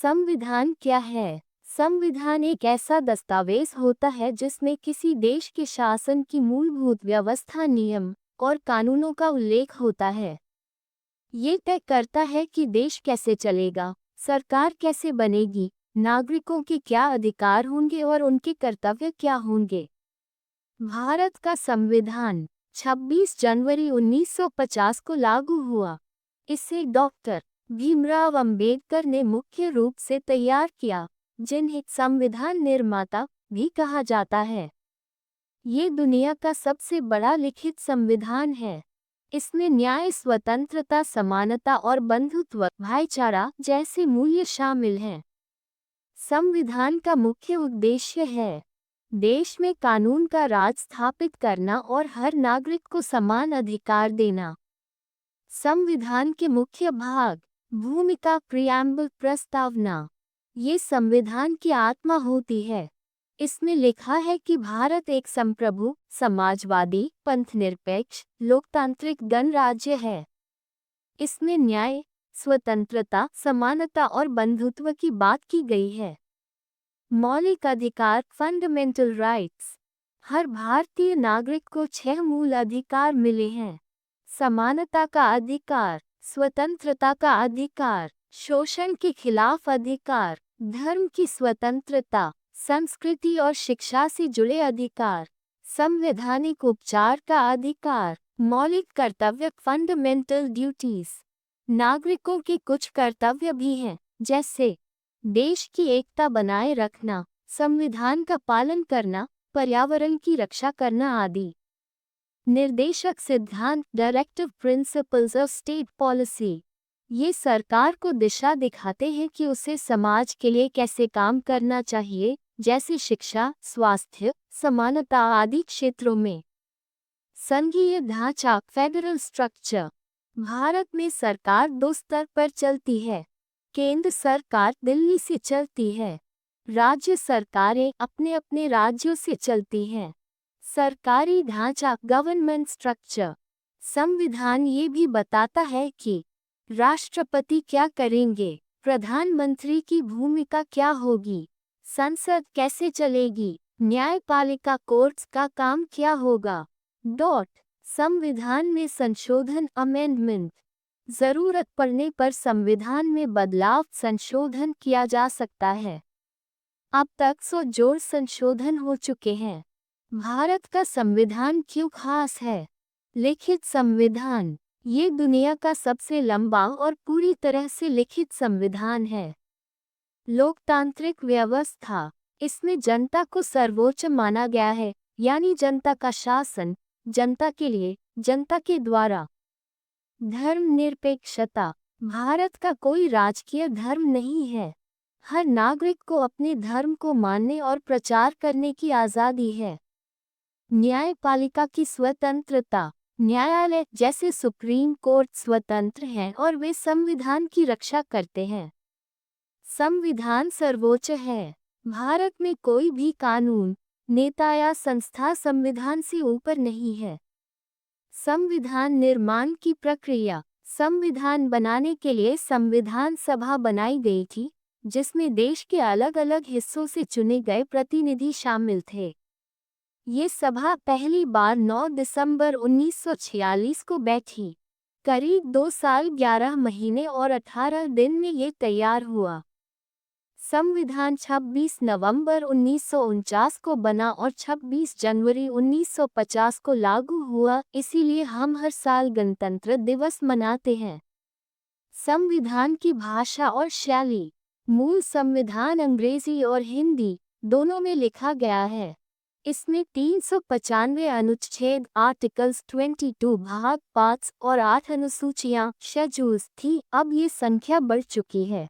संविधान क्या है? संविधान एक ऐसा दस्तावेज होता है जिसमें किसी देश के शासन की मूलभूत व्यवस्था, नियम और कानूनों का उल्लेख होता है। ये तय करता है कि देश कैसे चलेगा, सरकार कैसे बनेगी, नागरिकों के क्या अधिकार होंगे और उनके कर्तव्य क्या होंगे। भारत का संविधान 26 जनवरी 1950 को लागू हुआ। इसे डॉक्टर भीमराव अंबेडकर ने मुख्य रूप से तैयार किया, जिन्हें संविधान निर्माता भी कहा जाता है। ये दुनिया का सबसे बड़ा लिखित संविधान है। इसमें न्याय, स्वतंत्रता, समानता और बंधुत्व, भाईचारा जैसे मूल्य शामिल हैं। संविधान का मुख्य उद्देश्य है देश में कानून का राज स्थापित करना और हर नागरिक को समान अधिकार देना। संविधान के मुख्य भाग। भूमिका, प्रियम्बल, प्रस्तावना। ये संविधान की आत्मा होती है। इसमें लिखा है कि भारत एक संप्रभु, समाजवादी, पंथनिरपेक्ष, लोकतांत्रिक गणराज्य है। इसमें न्याय, स्वतंत्रता, समानता और बंधुत्व की बात की गई है। मौलिक अधिकार, फंडामेंटल राइट्स। हर भारतीय नागरिक को 6 मूल अधिकार मिले हैं। समानता का अधिकार, स्वतंत्रता का अधिकार, शोषण के खिलाफ अधिकार, धर्म की स्वतंत्रता, संस्कृति और शिक्षा से जुड़े अधिकार, संवैधानिक उपचार का अधिकार, मौलिक कर्तव्य, फंडामेंटल ड्यूटीज। नागरिकों के कुछ कर्तव्य भी हैं, जैसे देश की एकता बनाए रखना, संविधान का पालन करना, पर्यावरण की रक्षा करना आदि। निर्देशक सिद्धांत, directive principles of state policy. ये सरकार को दिशा दिखाते हैं कि उसे समाज के लिए कैसे काम करना चाहिए, जैसे शिक्षा, स्वास्थ्य, समानता आदि क्षेत्रों में। संघीय ढांचा, फेडरल स्ट्रक्चर। भारत में सरकार 2 स्तर पर चलती है। केंद्र सरकार दिल्ली से चलती है। राज्य सरकारें अपने अपने राज्यों से चलती हैं। सरकारी ढांचा, गवर्नमेंट स्ट्रक्चर। संविधान ये भी बताता है कि राष्ट्रपति क्या करेंगे, प्रधानमंत्री की भूमिका क्या होगी, संसद कैसे चलेगी, न्यायपालिका, कोर्ट्स का काम क्या होगा। संविधान में संशोधन, अमेंडमेंट। जरूरत पड़ने पर संविधान में बदलाव, संशोधन किया जा सकता है। अब तक 100 जोड़ संशोधन हो चुके हैं। भारत का संविधान क्यों खास है? लिखित संविधान। ये दुनिया का सबसे लंबा और पूरी तरह से लिखित संविधान है। लोकतांत्रिक व्यवस्था। इसमें जनता को सर्वोच्च माना गया है, यानी जनता का शासन, जनता के लिए, जनता के द्वारा। धर्मनिरपेक्षता। भारत का कोई राजकीय धर्म नहीं है। हर नागरिक को अपने धर्म को मानने और प्रचार करने की आज़ादी है। न्यायपालिका की स्वतंत्रता। न्यायालय जैसे सुप्रीम कोर्ट स्वतंत्र हैं और वे संविधान की रक्षा करते हैं। संविधान सर्वोच्च है। भारत में कोई भी कानून, नेता या संस्था संविधान से ऊपर नहीं है। संविधान निर्माण की प्रक्रिया। संविधान बनाने के लिए संविधान सभा बनाई गई थी, जिसमें देश के अलग अलग हिस्सों से चुने गए प्रतिनिधि शामिल थे। ये सभा पहली बार 9 दिसंबर 1946 को बैठी। करीब 2 साल 11 महीने और 18 दिन में ये तैयार हुआ। संविधान 26 नवंबर 1949 को बना और 26 जनवरी 1950 को लागू हुआ, इसीलिए हम हर साल गणतंत्र दिवस मनाते हैं। संविधान की भाषा और शैली। मूल संविधान अंग्रेजी और हिंदी दोनों में लिखा गया है। इसमें 395 अनुच्छेद, आर्टिकल्स 22, भाग 5 और 8 अनुसूचियां, शेड्यूल्स थी। अब ये संख्या बढ़ चुकी है।